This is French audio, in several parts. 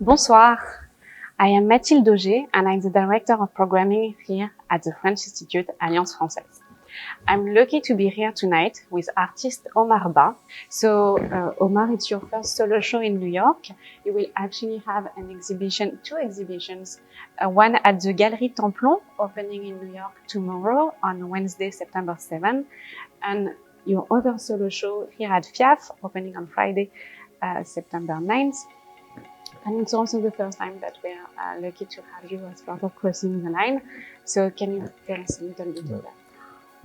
Bonsoir, I am Mathilde Auger and I'm the Director of Programming here at the French Institute Alliance Française. I'm lucky to be here tonight with artist Omar Ba. So Omar, it's your first solo show in New York. You will actually have two exhibitions, one at the Gallery TEMPLON, opening in New York tomorrow on Wednesday, September 7th, and your other solo show here at FIAF, opening on Friday, September 9th. And it's also the first time that we are lucky to have you as part of Crossing the Line. So can you tell us a little bit about that?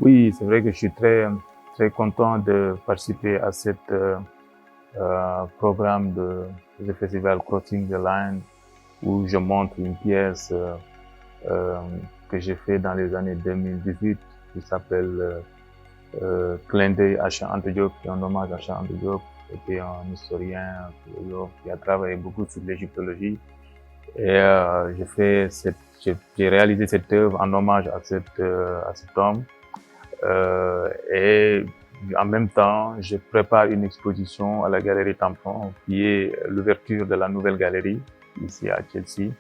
Oui, c'est vrai que je suis très content de participer à cet programme du festival Crossing the Line où je montre une pièce que j'ai fait dans les années 2018 qui s'appelle Clin à Cheikh Anta Diop, qui est un hommage à Cheikh Anta Diop, qui était un historien qui a travaillé beaucoup sur l'égyptologie. Et j'ai réalisé cette œuvre en hommage à cet homme. Et en même temps, je prépare une exposition à la Galerie TEMPLON qui est l'ouverture de la nouvelle galerie ici à Chelsea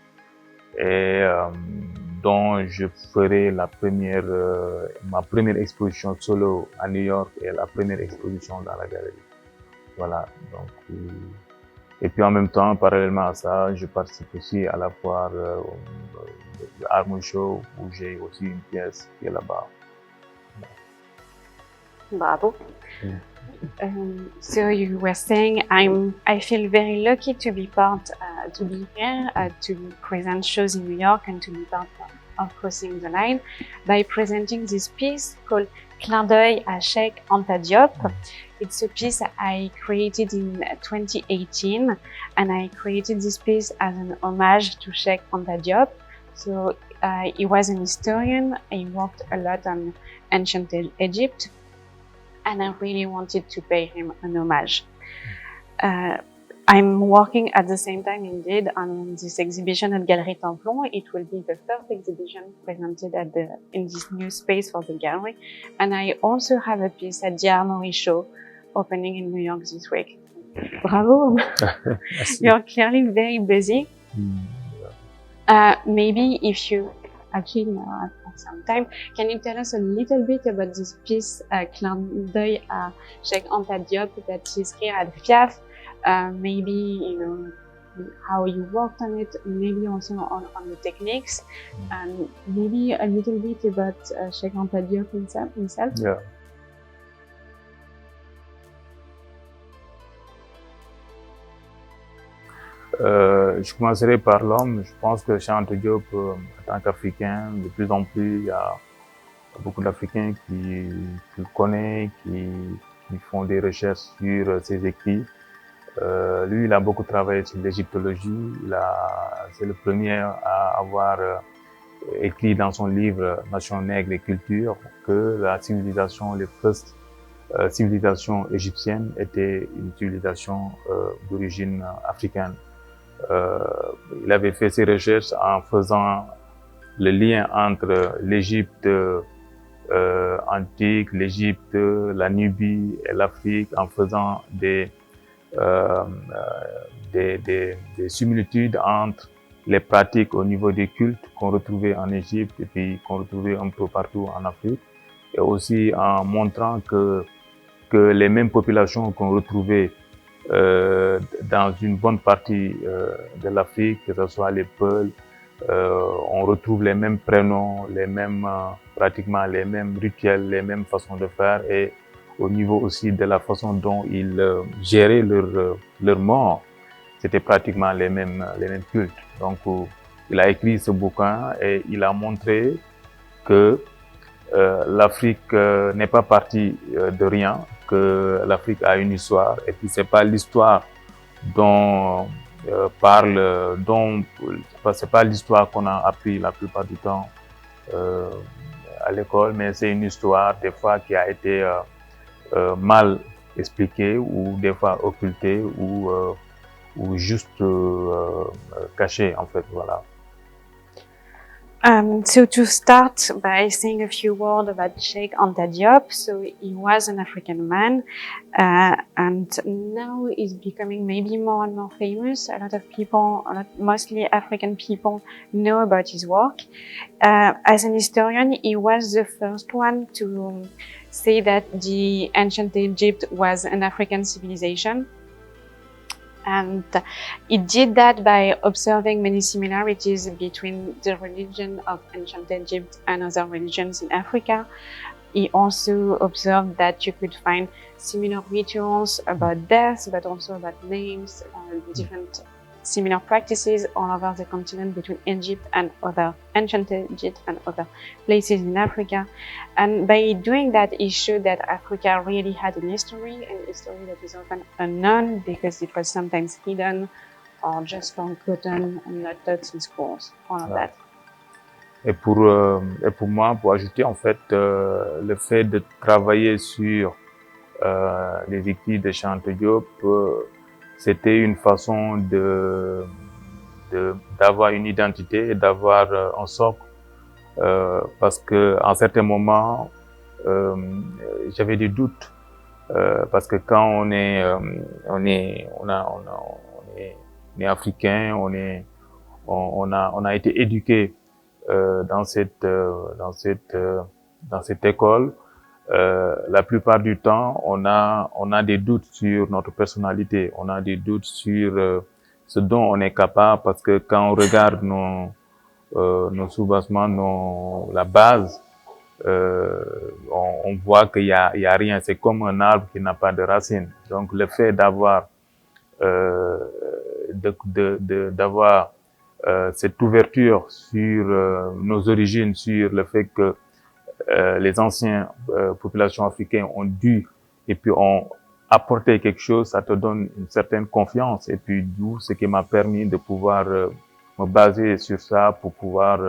et dont je ferai ma première exposition solo à New York et la première exposition dans la galerie. Voilà. Donc, et puis en même temps, parallèlement à ça, je participe aussi à la foire Art Show où j'ai aussi une pièce qui est là-bas. Bravo. So you were saying I feel very lucky to be here to present shows in New York and to be part of Crossing the Line by presenting this piece called Clin à Cheikh Anta Diop. It's a piece I created in 2018 and I created this piece as an homage to Cheikh Anta Diop. So he was an historian, he worked a lot on ancient Egypt, and I really wanted to pay him an homage. I'm working at the same time, indeed, on this exhibition at Galerie TEMPLON. It will be the first exhibition presented in this new space for the gallery. And I also have a piece at the Armory Show opening in New York this week. Bravo! You're clearly very busy. Maybe if you actually now at some time, can you tell us a little bit about this piece, Clin d'œil à Cheikh Anta Diop, that is here at FIAF? Maybe how you worked on it, maybe also on the techniques, and maybe a little bit about Cheikh Anta Diop himself. Yeah. Je commencerai par l'homme. Je pense que Cheikh Anta Diop, en tant qu'Africain, de plus en plus, il y a beaucoup d'Africains qui le connaissent, qui font des recherches sur ses écrits. Lui, il a beaucoup travaillé sur l'égyptologie. C'est le premier à avoir écrit dans son livre Nation nègre et culture que la civilisation, les first civilisations égyptiennes était une civilisation d'origine africaine. Il avait fait ses recherches en faisant le lien entre l'Égypte antique, l'Égypte, la Nubie et l'Afrique, en faisant des similitudes entre les pratiques au niveau des cultes qu'on retrouvait en Égypte et puis qu'on retrouvait un peu partout en Afrique, et aussi en montrant que les mêmes populations qu'on retrouvait dans une bonne partie de l'Afrique, que ce soit les Peuls, on retrouve les mêmes prénoms, pratiquement les mêmes rituels, les mêmes façons de faire, et au niveau aussi de la façon dont ils géraient leur mort, c'était pratiquement les mêmes cultes. Donc il a écrit ce bouquin et il a montré que l'Afrique n'est pas partie de rien, que l'Afrique a une histoire, et puis c'est pas l'histoire dont c'est pas l'histoire qu'on a appris la plupart du temps à l'école, mais c'est une histoire des fois qui a été mal expliquée ou des fois occultée ou juste cachée, en fait, voilà. So to start by saying a few words about Cheikh Anta Diop. So he was an African man, and now he's becoming maybe more and more famous. A lot of people, mostly African people, know about his work. As an historian, he was the first one to say that the ancient Egypt was an African civilization. And he did that by observing many similarities between the religion of ancient Egypt and other religions in Africa. He also observed that you could find similar rituals about death, but also about names, different similar practices all over the continent between Egypt and other ancient Egypt and other places in Africa. And by doing that, he showed that Africa really had an history, and history that is often unknown because it was sometimes hidden or just forgotten and not taught in schools, all of that. Et pour moi, pour ajouter, en fait, le fait de travailler sur les écrits de Cheikh Anta Diop, c'était une façon d'avoir une identité et d'avoir un socle, parce que à un certain moment, j'avais des doutes, parce que quand on est africain, on a été éduqué dans cette école. La plupart du temps, on a des doutes sur notre personnalité, on a des doutes sur ce dont on est capable, parce que quand on regarde nos sous-bassements, la base, on voit qu'il y a rien. C'est comme un arbre qui n'a pas de racines. Donc le fait d'avoir d'avoir cette ouverture sur nos origines, sur le fait que les anciennes populations africaines ont dû et puis ont apporté quelque chose, ça te donne une certaine confiance, et puis d'où ce qui m'a permis de pouvoir me baser sur ça pour pouvoir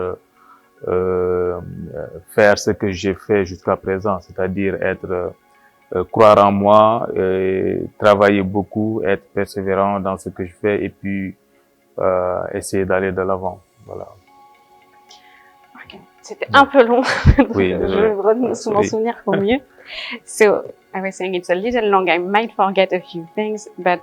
faire ce que j'ai fait jusqu'à présent, c'est-à-dire croire en moi, travailler beaucoup, être persévérant dans ce que je fais, et puis essayer d'aller de l'avant. Voilà. Okay. C'était un peu long. Oui, je m'en souvenir pour mieux. So I was saying it's a little long. I might forget a few things, but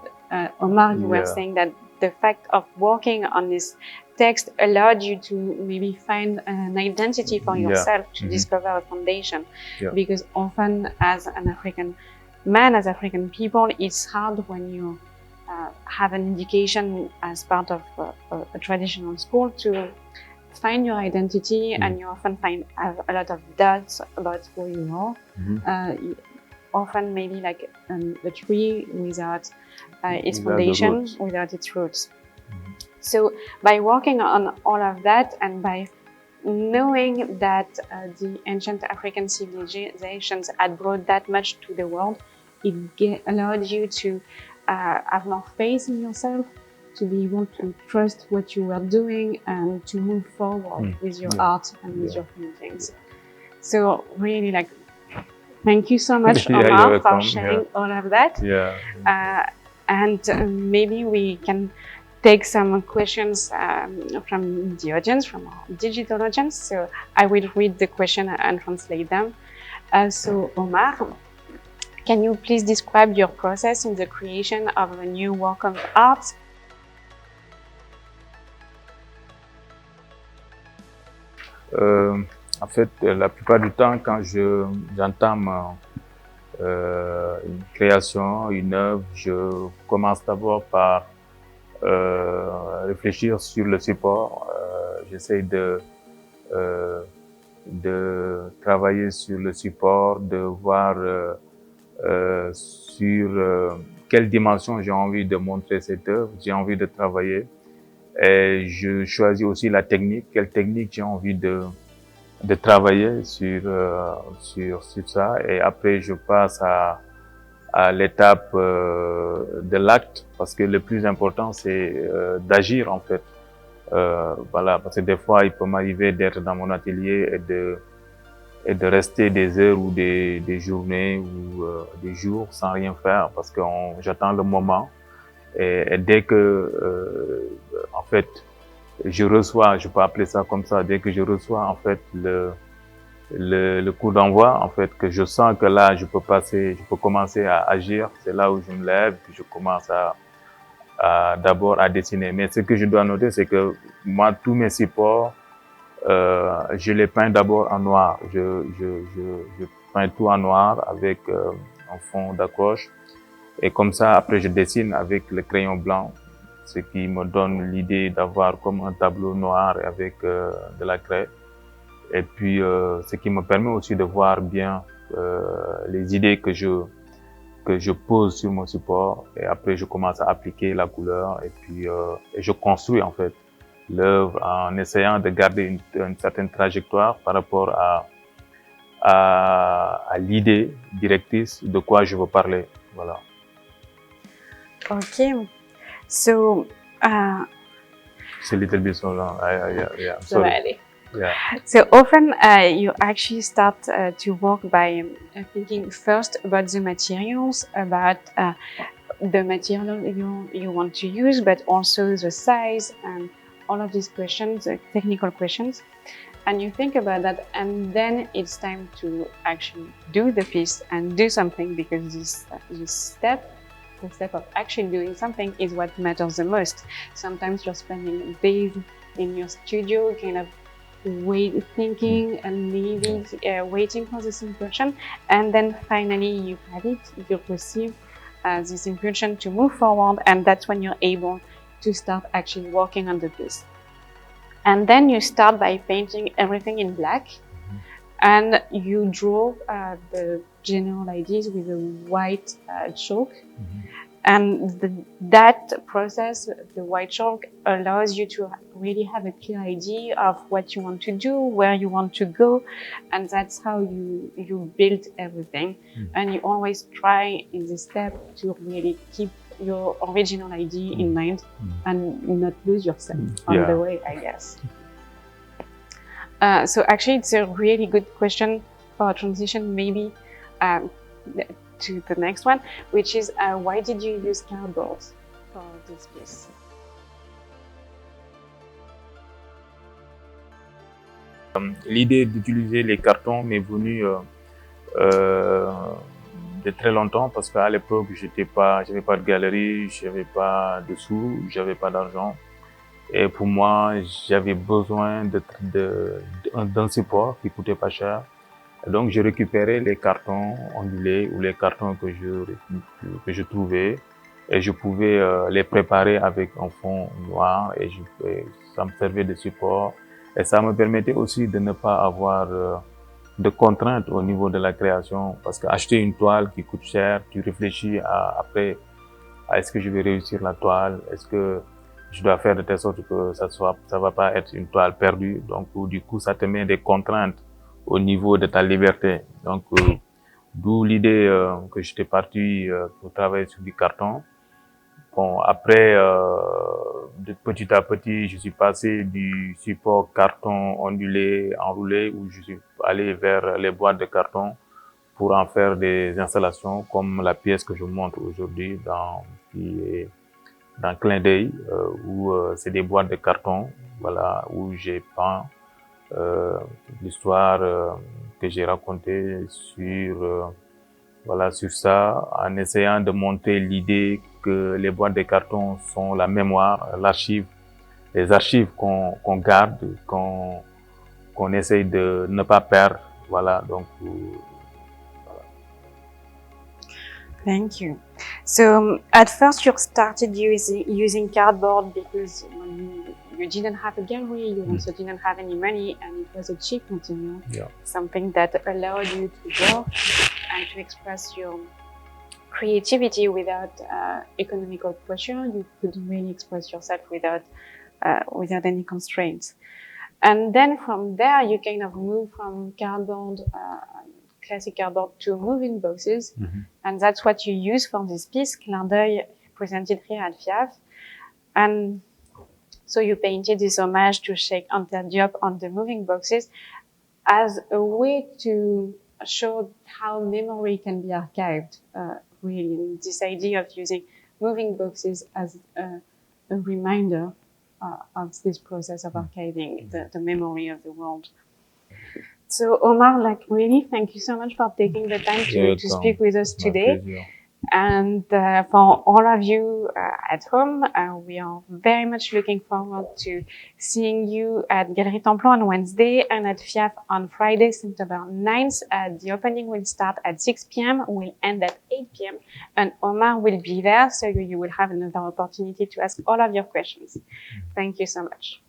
Omar, you were saying that the fact of working on this text allowed you to maybe find an identity for yourself, to discover a foundation. Because often as an African man, as African people, it's hard when you have an education as part of a traditional school to find your identity, and you often find a lot of doubts about who you are. Often maybe like a tree without its foundation, without its roots. So by working on all of that, and by knowing that the ancient African civilizations had brought that much to the world, it allowed you to have more faith in yourself, to be able to trust what you were doing, and to move forward with your art and with your paintings. So really, like, thank you so much, Omar, for sharing all of that. And maybe we can take some questions from the audience, from our digital audience. So I will read the question and translate them. So Omar, can you please describe your process in the creation of a new work of art? En fait, la plupart du temps, quand j'entame une création, une œuvre, je commence d'abord par réfléchir sur le support. J'essaie de travailler sur le support, de voir sur quelle dimension j'ai envie de montrer cette œuvre, j'ai envie de travailler. Et je choisis aussi la technique, quelle technique j'ai envie de travailler sur ça. Et après, je passe à l'étape de l'acte, parce que le plus important, c'est d'agir, en fait. Voilà, parce que des fois, il peut m'arriver d'être dans mon atelier et de rester des heures ou des journées ou des jours sans rien faire, parce que j'attends le moment. Et dès que, en fait, je reçois, je peux appeler ça comme ça, dès que je reçois en fait le coup d'envoi, en fait, que je sens que là, je peux commencer à agir, c'est là où je me lève, puis je commence d'abord à dessiner. Mais ce que je dois noter, c'est que moi, tous mes supports, je les peins d'abord en noir. Je peins tout en noir avec un fond d'accroche. Et comme ça, après, je dessine avec le crayon blanc, ce qui me donne l'idée d'avoir comme un tableau noir avec de la craie. Et puis, ce qui me permet aussi de voir bien les idées que je pose sur mon support. Et après, je commence à appliquer la couleur et puis et je construis en fait l'œuvre en essayant de garder une certaine trajectoire par rapport à l'idée directrice de quoi je veux parler. Voilà. Okay. So, It's a little bit so long. Yeah. Sorry. Yeah. So often you actually start to work by thinking first about the materials, about the material you want to use, but also the size and all of these questions, technical questions. And you think about that, and then it's time to actually do the piece and do something, because this step, the step of actually doing something, is what matters the most. Sometimes you're spending days in your studio, kind of thinking and maybe waiting for this impulsion, and then finally you have it, you receive this impulsion to move forward, and that's when you're able to start actually working on the piece. And then you start by painting everything in black, and you draw the general ideas with a white chalk. And that process, the white chalk, allows you to really have a clear idea of what you want to do, where you want to go, and that's how you build everything. And you always try in this step to really keep your original idea in mind and not lose yourself on the way, I guess. So actually, it's a really good question for a transition, maybe to the next one, which is why did you use cardboard for this piece? L'idée d'utiliser les cartons m'est venue de très longtemps, parce qu'à l'époque, j'avais pas de galerie, j'avais pas de sous, j'avais pas d'argent. Et pour moi, j'avais besoin d'un support qui coûtait pas cher. Et donc, je récupérais les cartons ondulés ou les cartons que je trouvais, et je pouvais les préparer avec un fond noir, et ça me servait de support. Et ça me permettait aussi de ne pas avoir de contraintes au niveau de la création, parce qu'acheter une toile qui coûte cher, tu réfléchis après à est-ce que je vais réussir la toile, est-ce que je dois faire de telle sorte que ça va pas être une toile perdue. Donc, du coup, ça te met des contraintes au niveau de ta liberté. Donc, d'où l'idée que j'étais parti pour travailler sur du carton. Bon, après, de petit à petit, je suis passé du support carton ondulé, enroulé, où je suis allé vers les boîtes de carton pour en faire des installations comme la pièce que je montre aujourd'hui qui est dans Clin, où c'est des boîtes de carton, voilà, où j'ai peint l'histoire que j'ai racontée sur ça, en essayant de montrer l'idée que les boîtes de carton sont la mémoire, les archives qu'on garde, qu'on essaye de ne pas perdre, voilà, donc voilà. Thank you. So at first you started using cardboard because you didn't have a gallery, you also didn't have any money, and it was a cheap material, something that allowed you to work and to express your creativity without economical pressure. You could really express yourself without any constraints. And then from there, you kind of move from cardboard, classic cardboard, to moving boxes. And that's what you use for this piece, Clin presented here at FIAF. And so you painted this homage to Cheikh Anta Diop on the moving boxes as a way to show how memory can be archived, really. This idea of using moving boxes as a reminder this process of archiving the memory of the world. So Omar, like really, thank you so much for taking the time to speak with us today. And for all of you at home, we are very much looking forward to seeing you at Gallery TEMPLON on Wednesday and at FIAF on Friday, September 9th. The opening will start at 6 p.m., will end at 8 p.m. and Omar will be there, so you will have another opportunity to ask all of your questions. Thank you so much.